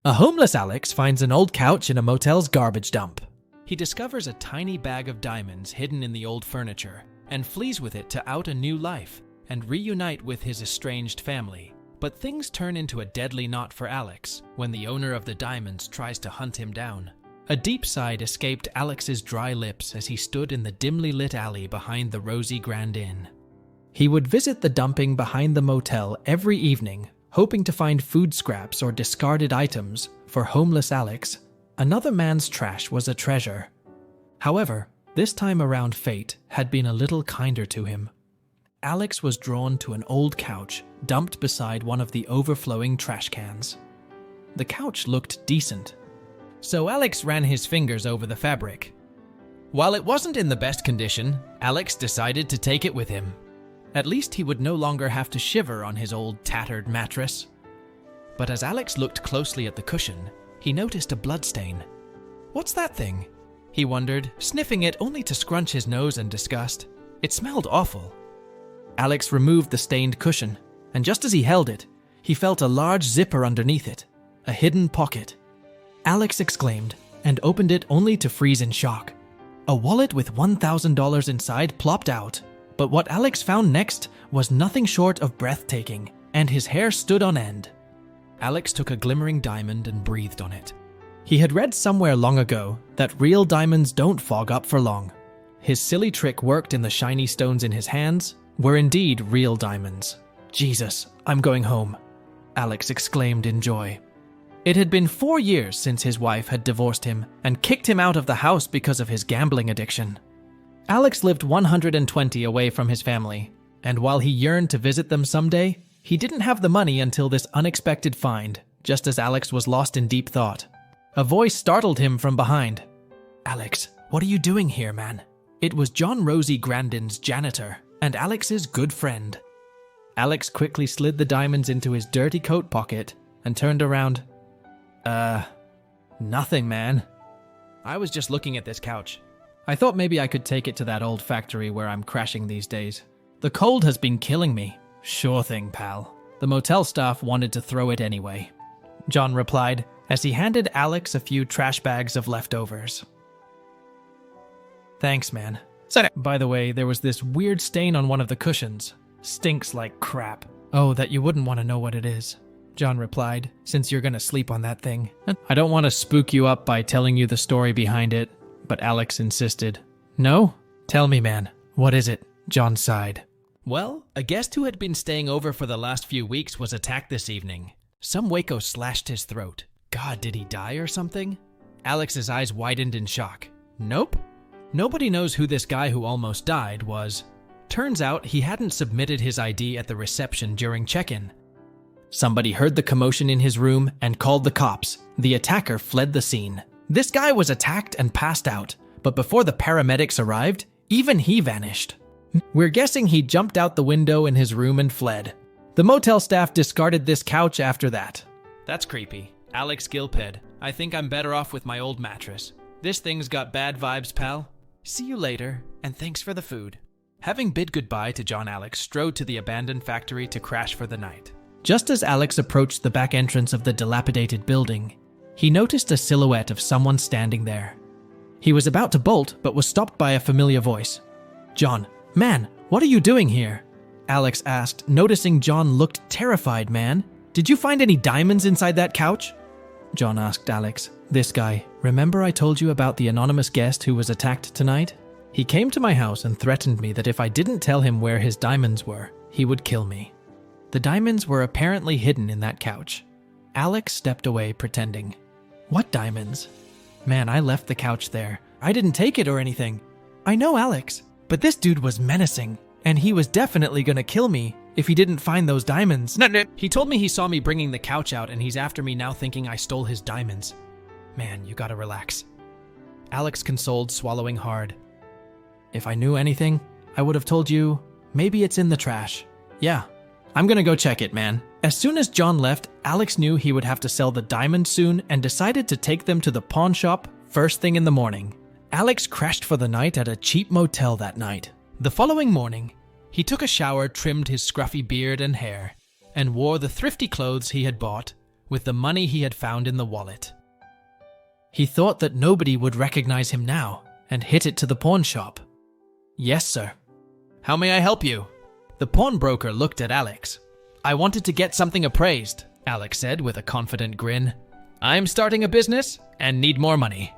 A homeless Alex finds an old couch in a motel's garbage dump. He discovers a tiny bag of diamonds hidden in the old furniture and flees with it to out a new life and reunite with his estranged family. But things turn into a deadly knot for Alex when the owner of the diamonds tries to hunt him down. A deep sigh escaped Alex's dry lips as he stood in the dimly lit alley behind the Rosy Grand Inn. He would visit the dumping behind the motel every evening, hoping to find food scraps or discarded items. For homeless Alex, another man's trash was a treasure. However, this time around fate had been a little kinder to him. Alex was drawn to an old couch dumped beside one of the overflowing trash cans. The couch looked decent, so Alex ran his fingers over the fabric. While it wasn't in the best condition, Alex decided to take it with him. At least he would no longer have to shiver on his old tattered mattress. But as Alex looked closely at the cushion, he noticed a bloodstain. "What's that thing?" he wondered, sniffing it only to scrunch his nose in disgust. It smelled awful. Alex removed the stained cushion, and just as he held it, he felt a large zipper underneath it, a hidden pocket. Alex exclaimed, and opened it only to freeze in shock. A wallet with $1,000 inside plopped out, but what Alex found next was nothing short of breathtaking, and his hair stood on end. Alex took a glimmering diamond and breathed on it. He had read somewhere long ago that real diamonds don't fog up for long. His silly trick worked, and the shiny stones in his hands were indeed real diamonds. "Jesus, I'm going home," Alex exclaimed in joy. It had been 4 years since his wife had divorced him and kicked him out of the house because of his gambling addiction. Alex lived 120 away from his family, and while he yearned to visit them someday, he didn't have the money until this unexpected find, just as Alex was lost in deep thought. A voice startled him from behind. "Alex, what are you doing here, man?" It was John Rosy Grandin's janitor and Alex's good friend. Alex quickly slid the diamonds into his dirty coat pocket and turned around. Nothing, man. I was just looking at this couch. I thought maybe I could take it to that old factory where I'm crashing these days. The cold has been killing me." "Sure thing, pal. The motel staff wanted to throw it anyway," John replied as he handed Alex a few trash bags of leftovers. "Thanks, man. By the way, there was this weird stain on one of the cushions. Stinks like crap." "Oh, that you wouldn't want to know what it is," John replied, "since you're gonna sleep on that thing." "I don't want to spook you up by telling you the story behind it," but Alex insisted. "No? Tell me, man. What is it?" John sighed. "Well, a guest who had been staying over for the last few weeks was attacked this evening. Some Waco slashed his throat. God, did he die or something?" Alex's eyes widened in shock. "Nope. Nobody knows who this guy who almost died was. Turns out he hadn't submitted his ID at the reception during check-in. Somebody heard the commotion in his room and called the cops. The attacker fled the scene. This guy was attacked and passed out, but before the paramedics arrived, even he vanished. We're guessing he jumped out the window in his room and fled. The motel staff discarded this couch after that." "That's creepy. Alex Gilphead, I think I'm better off with my old mattress. This thing's got bad vibes, pal. See you later, and thanks for the food." Having bid goodbye to John, Alex strode to the abandoned factory to crash for the night. Just as Alex approached the back entrance of the dilapidated building, he noticed a silhouette of someone standing there. He was about to bolt, but was stopped by a familiar voice. "John, man, what are you doing here?" Alex asked, noticing John looked terrified. "Man, did you find any diamonds inside that couch?" John asked Alex. "This guy, remember I told you about the anonymous guest who was attacked tonight? He came to my house and threatened me that if I didn't tell him where his diamonds were, he would kill me." The diamonds were apparently hidden in that couch. Alex stepped away, pretending. "What diamonds?" "Man, I left the couch there. I didn't take it or anything." "I know, Alex, but this dude was menacing, and he was definitely gonna kill me if he didn't find those diamonds. No. He told me he saw me bringing the couch out, and he's after me now thinking I stole his diamonds. Man, you gotta relax." Alex consoled, swallowing hard. "If I knew anything, I would have told you. Maybe it's in the trash." "Yeah. I'm gonna go check it, man." As soon as John left, Alex knew he would have to sell the diamonds soon and decided to take them to the pawn shop first thing in the morning. Alex crashed for the night at a cheap motel that night. The following morning, he took a shower, trimmed his scruffy beard and hair, and wore the thrifty clothes he had bought with the money he had found in the wallet. He thought that nobody would recognize him now and hit it to the pawn shop. "Yes, sir." "How may I help you?" The pawnbroker looked at Alex. "I wanted to get something appraised," Alex said with a confident grin. "I'm starting a business and need more money."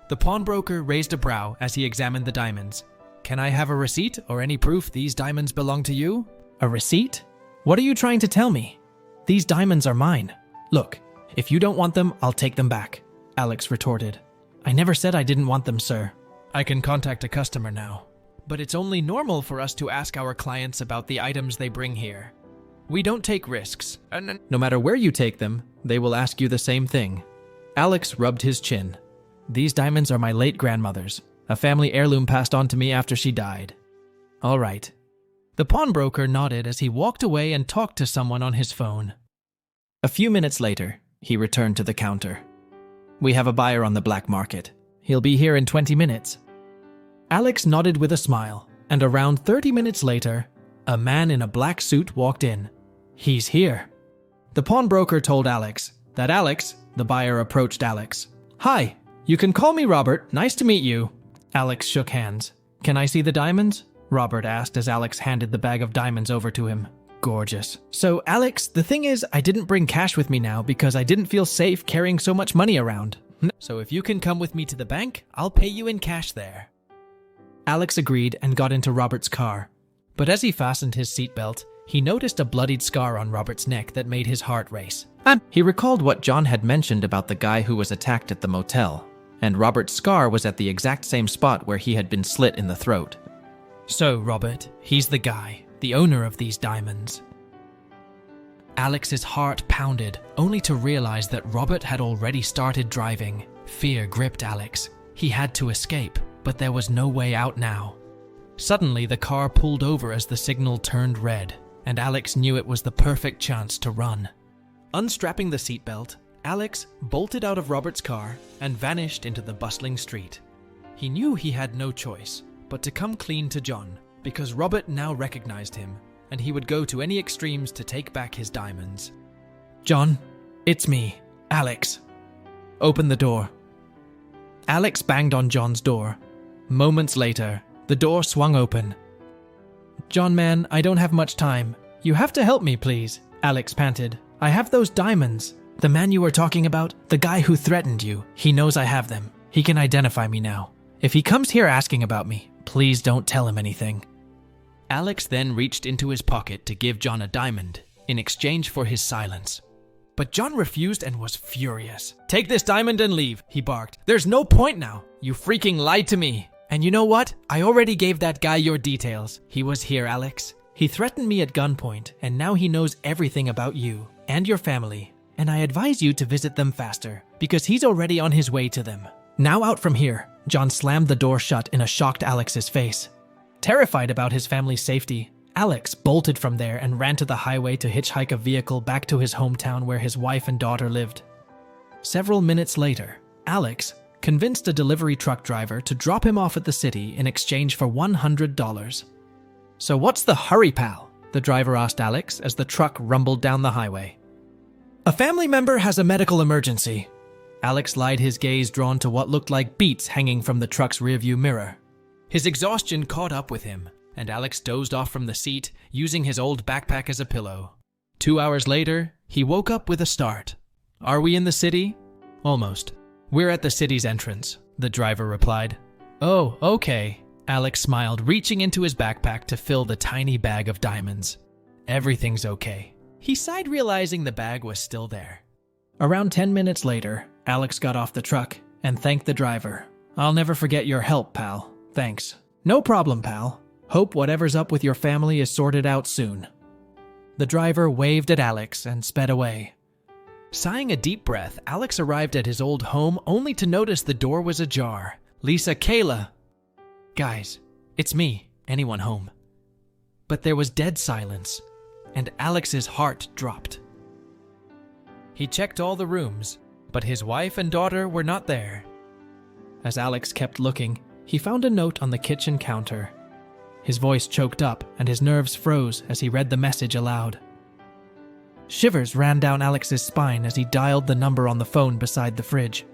The pawnbroker raised a brow as he examined the diamonds. "Can I have a receipt or any proof these diamonds belong to you?" "A receipt? What are you trying to tell me? These diamonds are mine. Look, if you don't want them, I'll take them back," Alex retorted. "I never said I didn't want them, sir." "I can contact a customer now. But it's only normal for us to ask our clients about the items they bring here. We don't take risks. No matter where you take them, they will ask you the same thing." Alex rubbed his chin. "These diamonds are my late grandmother's, a family heirloom passed on to me after she died." "All right." The pawnbroker nodded as he walked away and talked to someone on his phone. A few minutes later, he returned to the counter. "We have a buyer on the black market. He'll be here in 20 minutes. Alex nodded with a smile, and around 30 minutes later, a man in a black suit walked in. "He's here." The pawnbroker told Alex that the buyer approached Alex. "Hi, you can call me Robert. Nice to meet you." Alex shook hands. "Can I see the diamonds?" Robert asked as Alex handed the bag of diamonds over to him. "Gorgeous. So, Alex, the thing is, I didn't bring cash with me now because I didn't feel safe carrying so much money around. So if you can come with me to the bank, I'll pay you in cash there." Alex agreed and got into Robert's car. But as he fastened his seatbelt, he noticed a bloodied scar on Robert's neck that made his heart race. He recalled what John had mentioned about the guy who was attacked at the motel, and Robert's scar was at the exact same spot where he had been slit in the throat. "So, Robert, he's the guy, the owner of these diamonds." Alex's heart pounded, only to realize that Robert had already started driving. Fear gripped Alex. He had to escape, but there was no way out now. Suddenly, the car pulled over as the signal turned red, and Alex knew it was the perfect chance to run. Unstrapping the seatbelt, Alex bolted out of Robert's car and vanished into the bustling street. He knew he had no choice but to come clean to John, because Robert now recognized him, and he would go to any extremes to take back his diamonds. "John, it's me, Alex. Open the door." Alex banged on John's door. Moments later, the door swung open. "John, man, I don't have much time. You have to help me, please," Alex panted. "I have those diamonds. The man you were talking about, the guy who threatened you, he knows I have them. He can identify me now. If he comes here asking about me, please don't tell him anything." Alex then reached into his pocket to give John a diamond in exchange for his silence. But John refused and was furious. "Take this diamond and leave," he barked. "There's no point now. You freaking lied to me. And you know what? I already gave that guy your details. He was here, Alex. He threatened me at gunpoint, and now he knows everything about you and your family. And I advise you to visit them faster, because he's already on his way to them. Now out from here." John slammed the door shut in a shocked Alex's face. Terrified about his family's safety, Alex bolted from there and ran to the highway to hitchhike a vehicle back to his hometown where his wife and daughter lived. Several minutes later, Alex convinced a delivery truck driver to drop him off at the city in exchange for $100. "So what's the hurry, pal?" the driver asked Alex as the truck rumbled down the highway. "A family member has a medical emergency." Alex lied, his gaze drawn to what looked like beets hanging from the truck's rearview mirror. His exhaustion caught up with him, and Alex dozed off from the seat, using his old backpack as a pillow. 2 hours later, he woke up with a start. "Are we in the city?" "Almost. We're at the city's entrance," the driver replied. "Oh, okay." Alex smiled, reaching into his backpack to fill the tiny bag of diamonds. "Everything's okay." He sighed, realizing the bag was still there. Around 10 minutes later, Alex got off the truck and thanked the driver. "I'll never forget your help, pal. Thanks." "No problem, pal. Hope whatever's up with your family is sorted out soon." The driver waved at Alex and sped away. Sighing a deep breath, Alex arrived at his old home only to notice the door was ajar. "Lisa, Kayla." "Guys, it's me. Anyone home?" But there was dead silence, and Alex's heart dropped. He checked all the rooms, but his wife and daughter were not there. As Alex kept looking, he found a note on the kitchen counter. His voice choked up and his nerves froze as he read the message aloud. Shivers ran down Alex's spine as he dialed the number on the phone beside the fridge.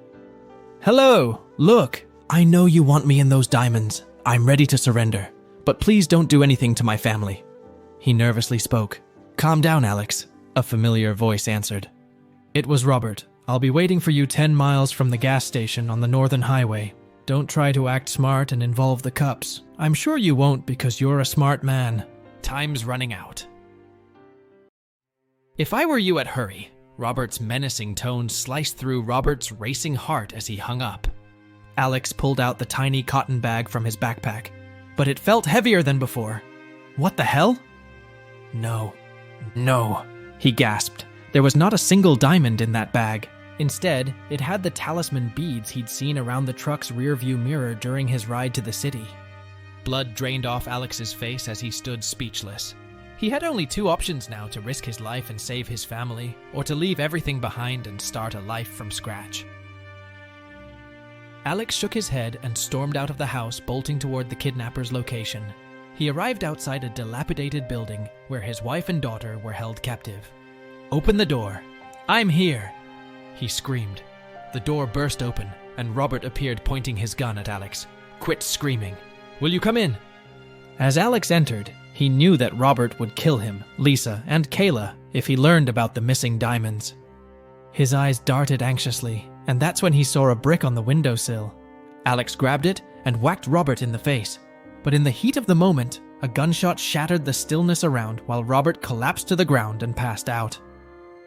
"Hello, look, I know you want me and those diamonds. I'm ready to surrender, but please don't do anything to my family." He nervously spoke. "Calm down, Alex," a familiar voice answered. It was Robert. "I'll be waiting for you 10 miles from the gas station on the Northern Highway. Don't try to act smart and involve the cops. I'm sure you won't because you're a smart man. Time's running out." If I were you, I'd hurry. Robert's menacing tone sliced through Robert's racing heart as he hung up. Alex pulled out the tiny cotton bag from his backpack, but it felt heavier than before. "What the hell?" No, he gasped. There was not a single diamond in that bag. Instead, it had the talisman beads he'd seen around the truck's rearview mirror during his ride to the city. Blood drained off Alex's face as he stood speechless. He had only 2 options now: to risk his life and save his family, or to leave everything behind and start a life from scratch. Alex shook his head and stormed out of the house, bolting toward the kidnapper's location. He arrived outside a dilapidated building where his wife and daughter were held captive. "Open the door. I'm here," he screamed. The door burst open, and Robert appeared, pointing his gun at Alex. "Quit screaming. Will you come in?" As Alex entered, he knew that Robert would kill him, Lisa, and Kayla if he learned about the missing diamonds. His eyes darted anxiously, and that's when he saw a brick on the windowsill. Alex grabbed it and whacked Robert in the face. But in the heat of the moment, a gunshot shattered the stillness around while Robert collapsed to the ground and passed out.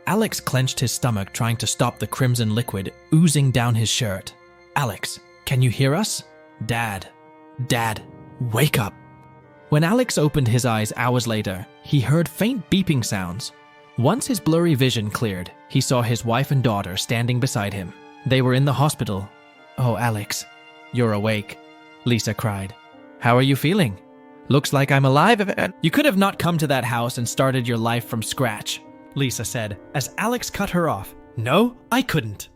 Alex clenched his stomach, trying to stop the crimson liquid oozing down his shirt. "Alex, can you hear us? Dad, wake up." When Alex opened his eyes hours later, he heard faint beeping sounds. Once his blurry vision cleared, he saw his wife and daughter standing beside him. They were in the hospital. "Oh, Alex, you're awake," Lisa cried. "How are you feeling? Looks like I'm alive." "You could have not come to that house and started your life from scratch," Lisa said, as Alex cut her off. "No, I couldn't."